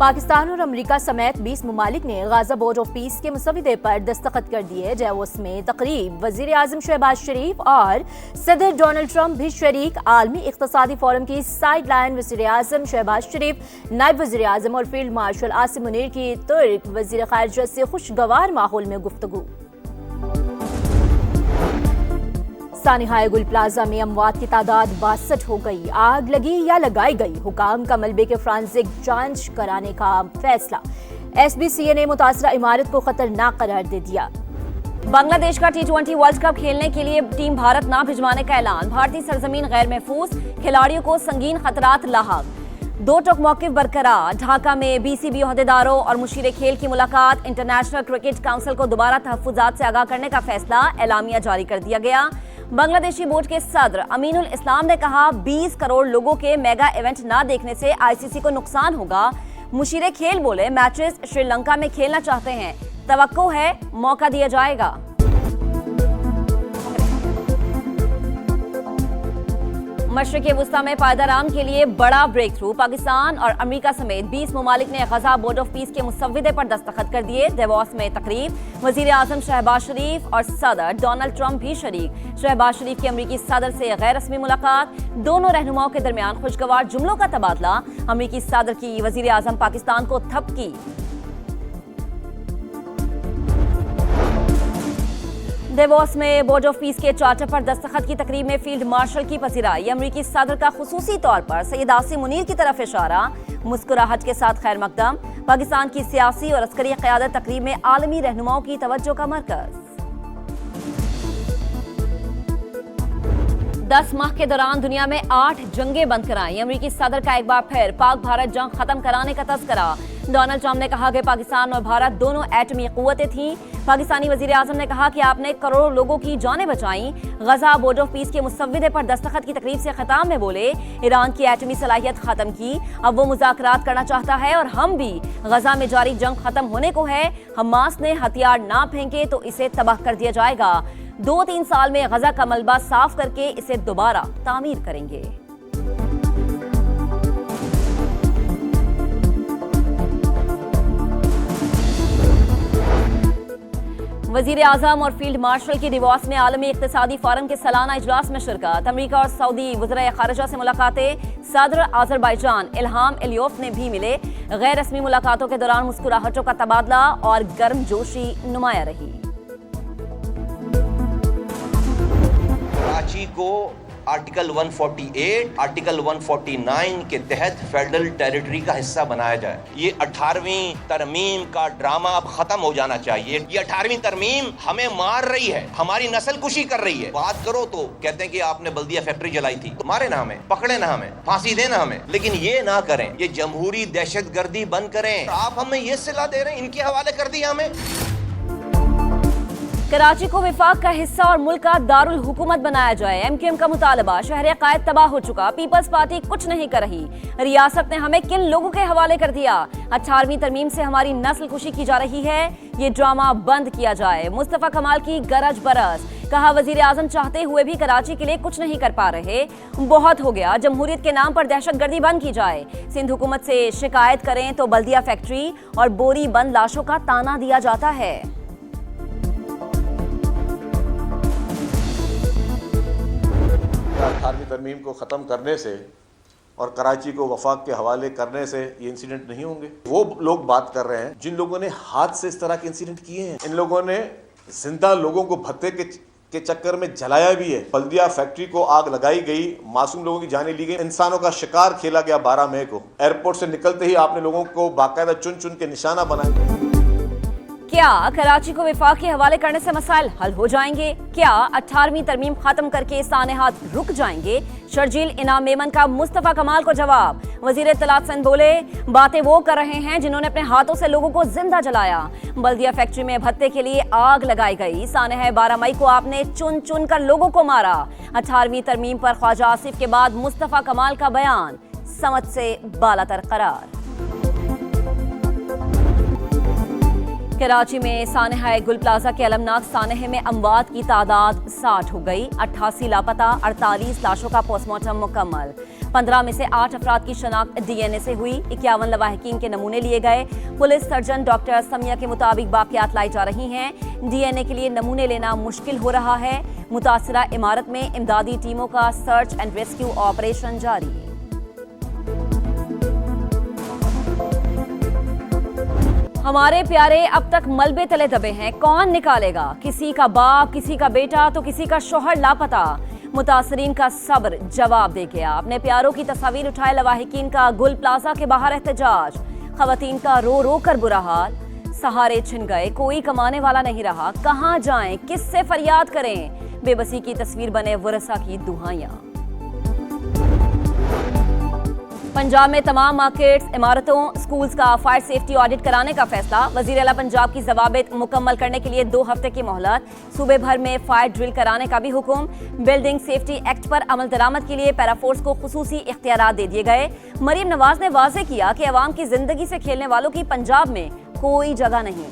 पाकिस्तान और अमेरिका समेत 20 ममालिक ने गाजा बोर्ड ऑफ पीस के मुसविदे पर दस्तखत कर दिए। डेवोस में तकरीब वजीर आजम शहबाज शरीफ और सदर डोनाल्ड ट्रंप भी शरीक। आलमी इक्तसादी फोरम की साइड लाइन वजीर आजम शहबाज शरीफ, नायब वजीर आजम और फील्ड मार्शल आसिम मुनीर की तुर्क वजीर खारजा से खुशगवार माहौल में गुफ्तगू। सानिहाय गुल प्लाजा में अमवात की तादाद 62 हो गई। आग लगी या लगाई गई, हुकाम का मलबे के फ्रांसिक जांच कराने का फैसला। SBCA ने मुतासरा इमारत को खतरनाक करार दे दिया। बांग्लादेश का T20 वर्ल्ड कप खेलने के लिए टीम भारत ना भिजवाने का ऐलान। भारतीय सरजमीन गैर महफूज, खिलाड़ियों को संगीन खतरात लाहक। दो टोक मौक़िफ़ बरकरार। ढाका में BCB ओहदेदारों और मुशीरे खेल की मुलाकात। इंटरनेशनल क्रिकेट काउंसिल को दोबारा तहफ्फुज़ात से आगाह करने का फैसला। एलामिया जारी कर दिया गया। बांग्लादेशी बोर्ड के सदर अमीनुल इस्लाम ने कहा 20 करोड़ लोगों के मेगा इवेंट ना देखने से ICC को नुकसान होगा। मुशीरे खेल बोले मैचेस श्रीलंका में खेलना चाहते हैं, तवक्को है मौका दिया जाएगा। मशरिक़ वुस्ता में पायदाराम के लिए बड़ा ब्रेक थ्रू। पाकिस्तान और अमेरिका समेत 20 ममालिक ने गजा बोर्ड ऑफ पीस के मुसविदे पर दस्तखत कर दिए। डेवोस में तकरीब वजीर आजम शहबाज शरीफ और सदर डोनाल्ड ट्रंप भी शरीक। शहबाज शरीफ की अमेरिकी सदर से गैर रस्मी मुलाकात। दोनों रहनुमाओं के दरमियान खुशगवार जुमलों का तबादला। अमेरिकी सदर की वजीर आजम पाकिस्तान को थपकी। डेवोस में बोर्ड ऑफ पीस के चार्टर पर दस्तखत की तकरीब में फील्ड मार्शल की पजीराई। अमेरिकी सदर का खुसूसी तौर पर सैयद आसिम मुनीर की तरफ इशारा। मुस्कुराहट के साथ खैर मकदम। पाकिस्तान की सियासी और अस्करी क़यादत तकरीब में आलमी रहनुमाओं की तवज्जो का मरकज। 10 माह के दौरान दुनिया में 8 जंगें बंद कराई। अमेरिकी सदर का एक बार फिर पाक भारत जंग खत्म कराने का तज़किरा। डोनाल्ड ट्रंप ने कहा कि पाकिस्तान और भारत दोनों एटमी क़ुव्वतें थीं। पाकिस्तानी वजीर आजम ने कहा कि आपने करोड़ों लोगों की जानें बचाई। गजा बोर्ड ऑफ पीस के मुसविदे पर दस्तखत की तकरीब से खिताब में बोले ईरान की एटमी सलाहियत खत्म की, अब वो मुज़ाकरात करना चाहता है और हम भी। गजा में जारी जंग खत्म होने को है। हमास ने हथियार ना फेंके तो इसे तबाह कर दिया जाएगा। 2-3 साल में गजा का मलबा साफ करके इसे दोबारा तामीर करेंगे। वजीर आजम और फील्ड मार्शल की डेवोस में आलमी इक्तिसादी फोरम के सालाना इजलास में शिरकत। अमेरिका और सऊदी वज़राए खारिजा से मुलाकातें। सदर अज़रबैजान इल्हाम एलियोफ ने भी मिले। गैर रस्मी मुलाकातों के दौरान मुस्कुराहटों का तबादला और गर्मजोशी नुमाया रही। कराची को आर्टिकल 148, आर्टिकल 149 के तहत फेडरल टेरिटरी का हिस्सा बनाया जाए। ये 18वीं तरमीम का ड्रामा अब खत्म हो जाना चाहिए। ये 18वीं तरमीम हमें मार रही है, हमारी नस्ल कुशी कर रही है। बात करो तो कहते हैं कि आपने बल्दिया फैक्ट्री जलाई थी, तो मारे ना हमें, पकड़े ना हमें, फांसी देना हमें, लेकिन ये ना करें। ये जमहूरी दहशतगर्दी बंद करें। आप हमें ये सिला दे रहे हैं, इनके हवाले कर दिया हमें। कराची को विफाक का हिस्सा और मुल्क का दारुल हुकूमत बनाया जाए। MQM का मुतालबा। शहर कायद तबाह हो चुका, पीपल्स पार्टी कुछ नहीं कर रही। रियासत ने हमें किन लोगों के हवाले कर दिया। 18वीं तरमीम से हमारी नस्ल कुशी की जा रही है, ये ड्रामा बंद किया जाए। मुस्तफा कमाल की गरज बरस। कहा वजीर आजम चाहते हुए भी कराची के लिए कुछ नहीं कर पा रहे, बहुत हो गया। जमहूरियत के नाम पर दहशतगर्दी बंद की जाए। सिंध हुकूमत से शिकायत करें तो बल्दिया फैक्ट्री और बोरी बंद लाशों का ताना दिया जाता है। 18वीं तरमीम को ख़त्म करने से और कराची को वफाक के हवाले करने से ये इंसिडेंट नहीं होंगे। वो लोग बात कर रहे हैं जिन लोगों ने हाथ से इस तरह के इंसिडेंट किए हैं। इन लोगों ने जिंदा लोगों को भत्ते के चक्कर में जलाया भी है। बल्दिया फैक्ट्री को आग लगाई गई, मासूम लोगों की जानें ली गई, इंसानों का शिकार खेला गया। 12 मई को एयरपोर्ट से निकलते ही आपने लोगों को बाकायदा चुन चुन के निशाना बनाया। क्या कराची को विफाक के हवाले करने से मसाइल हल हो जाएंगे? क्या 18वीं तरमीम खत्म करके सानेहात रुक जाएंगे? शर्जील इनाम मेमन का मुस्तफा कमाल को जवाब। वजीर इत्तलात सिंध बोले बातें वो कर रहे हैं जिन्होंने अपने हाथों से लोगों को जिंदा जलाया। बल्दिया फैक्ट्री में भत्ते के लिए आग लगाई गई। सानेह 12 मई को आपने चुन चुन कर लोगों को मारा। 18वीं तरमीम पर ख्वाजा आसिफ के बाद मुस्तफा कमाल का बयान, समझ से बालातर करार। कराची में सानेहा गुल प्लाजा के अलमनाक सानेहे में अमवात की तादाद 60 हो गई। 88 लापता, 48 लाशों का पोस्टमार्टम मुकम्मल। 15 में से 8 अफराद की शनाख्त DNA से हुई। 51 लवाहिकीन के नमूने लिए गए। पुलिस सर्जन डॉक्टर समिया के मुताबिक बाकियात लाई जा रही हैं। DNA के लिए नमूने लेना मुश्किल हो रहा है। मुतासिरा इमारत में इमदादी टीमों का सर्च एंड रेस्क्यू ऑपरेशन जारी। हमारे प्यारे अब तक मलबे तले दबे हैं, कौन निकालेगा? किसी का बाप, किसी का बेटा तो किसी का शौहर लापता। मुतासरीन का सब्र जवाब दे गया। अपने प्यारों की तस्वीर उठाए लवाहिकीन का गुल प्लाजा के बाहर एहतजाज। खवातीन का रो रो कर बुरा हाल। सहारे छिन गए, कोई कमाने वाला नहीं रहा। कहां जाएं, किससे फरियाद करें? बेबसी की तस्वीर बने वरसा की दुहाइयां। पंजाब में तमाम मार्केट्स, इमारतों, स्कूल्स का फायर सेफ्टी ऑडिट कराने का फैसला। वजीर आला पंजाब की जवाबित मुकम्मल करने के लिए 2 हफ्ते की मोहलत। सूबे भर में फायर ड्रिल कराने का भी हुक्म। बिल्डिंग सेफ्टी एक्ट पर अमल दरामद के लिए पैराफोर्स को खुसूसी इख्तियारात दे दिए गए। मरीम नवाज ने वाज़ेह किया कि अवाम की जिंदगी से खेलने वालों की पंजाब में कोई जगह नहीं।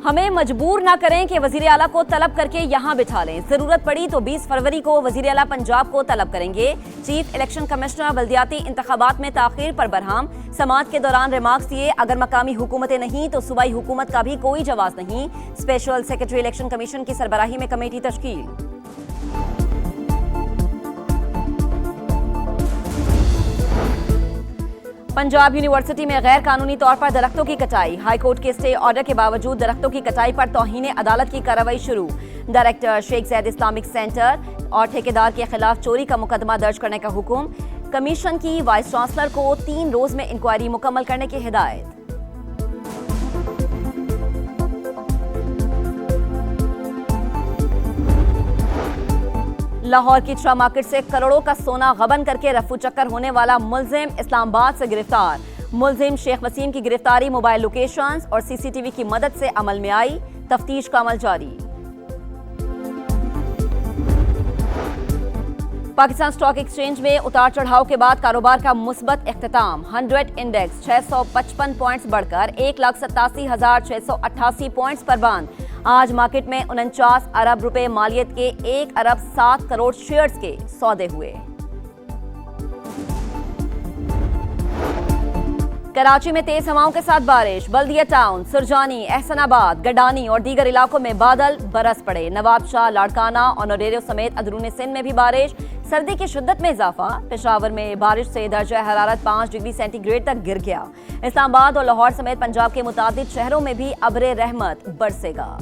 हमें मजबूर ना करें कि वजीर आला को तलब करके यहाँ बिठा लें। जरूरत पड़ी तो 20 फरवरी को वजीर आला पंजाब को तलब करेंगे। चीफ इलेक्शन कमिश्नर बल्दियाती इंतखाबात में ताखीर पर बरहम। समाअत के दौरान रिमार्क्स दिए, अगर मकामी हुकूमतें नहीं तो सूबाई हुकूमत का भी कोई जवाब नहीं। स्पेशल सेक्रेटरी इलेक्शन कमीशन की सरबराही में कमेटी तश्कील। पंजाब यूनिवर्सिटी में गैर कानूनी तौर पर दरख्तों की कटाई। हाईकोर्ट के स्टे ऑर्डर के बावजूद दरख्तों की कटाई पर तौहीन अदालत की कार्रवाई शुरू। Director Sheikh Zaid Islamic centre और ठेकेदार के खिलाफ चोरी का मुकदमा दर्ज करने का हुक्म। कमीशन की वाइस चांसलर को 3 रोज में इंक्वायरी मुकम्मल करने की हिदायत। लाहौर की ट्रा मार्केट से करोड़ों का सोना गबन करके रफू चक्कर होने वाला मुलजिम इस्लामाबाद से गिरफ्तार। मुलजिम शेख वसीम की गिरफ्तारी मोबाइल लोकेशंस और सीसीटीवी की मदद से अमल में आई। तफ्तीश का अमल जारी। पाकिस्तान स्टॉक एक्सचेंज में उतार चढ़ाव के बाद कारोबार का मुस्बत इख्तिताम। 100 इंडेक्स 655 पॉइंट्स बढ़कर 1,87,688 पॉइंट्स पर बंद। आज मार्केट में 49 अरब रुपए मालियत के 1 अरब 7 करोड़ शेयर्स के सौदे हुए। कराची में तेज हवाओं के साथ बारिश। बल्दिया टाउन, सुरजानी, एहसनाबाद, गडानी और दीगर इलाकों में बादल बरस पड़े। नवाबशाह, लाड़काना और नौरेरो समेत अंदरूनी सिंध में भी बारिश। सर्दी की शिद्दत में इजाफा। पेशावर में बारिश से दर्जा हरारत 5 डिग्री सेंटीग्रेड तक गिर गया। इस्लामाबाद और लाहौर समेत पंजाब के मुतादिद शहरों में भी अब्रे रहमत बरसेगा।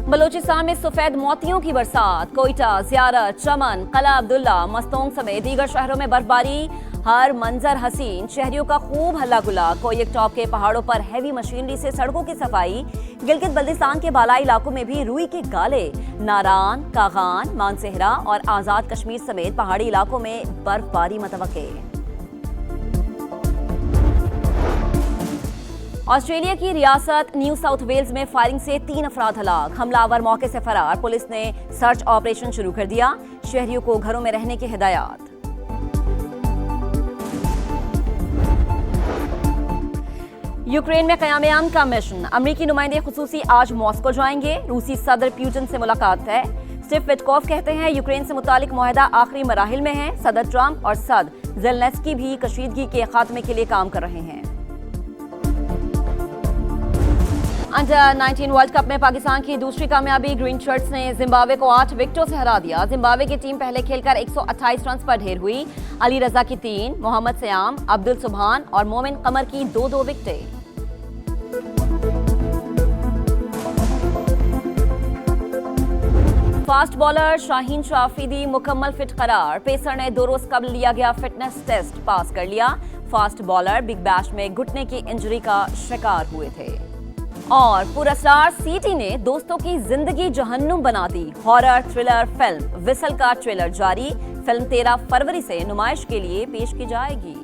बलोचिस्तान में सफेद मोतियों की बरसात। कोयटा, ज़ियारत, चमन, कला अब्दुल्ला, मस्तोंग समेत दीगर शहरों में बर्फबारी। हर मंजर हसीन, शहरियों का खूब हल्ला गुला। कोयक टॉप के पहाड़ों पर हैवी मशीनरी से सड़कों की सफाई। गिलगित बल्तिस्तान के बालाई इलाकों में भी रुई के गाले। नारान, कागान, मानसेहरा और आजाद कश्मीर समेत पहाड़ी इलाकों में बर्फबारी मतवक्के। ऑस्ट्रेलिया की रियासत न्यू साउथ वेल्स में फायरिंग से 3 अफराद हलाक। हमलावर मौके से फरार। पुलिस ने सर्च ऑपरेशन शुरू कर दिया। शहरियों को घरों में रहने की हिदायत। यूक्रेन में क़याम का मिशन। अमरीकी नुमाइंदे खुसूसी आज मॉस्को जाएंगे। रूसी सदर पुतिन से मुलाकात है। स्टीव विटकॉफ कहते हैं यूक्रेन से मुतालिक मुआहदा आखिरी मराहिल में है। सदर ट्रंप और सदर ज़ेलेंस्की भी कशीदगी के खात्मे के लिए काम कर रहे हैं। अंडर 19 वर्ल्ड कप में पाकिस्तान की दूसरी कामयाबी। ग्रीन शर्ट्स ने जिम्बाब्वे को 8 विकेटों से हरा दिया। जिम्बाब्वे की टीम पहले खेलकर 128 रन पर ढेर हुई। अली रजा की 3, मोहम्मद सयाम, अब्दुल सुबहान और मोमिन कमर की 2-2 विकेटें। फास्ट बॉलर शाहीन शाह अफरीदी मुकम्मल फिट करार। पेसर ने 2 रोज कबल लिया गया फिटनेस टेस्ट पास कर लिया। फास्ट बॉलर बिग बैश में घुटने की इंजरी का शिकार हुए थे। और पुरस्कार सीटी ने दोस्तों की जिंदगी जहन्नुम बना दी। हॉरर थ्रिलर फिल्म विसल का ट्रेलर जारी। फिल्म 13 फरवरी से नुमाइश के लिए पेश की जाएगी।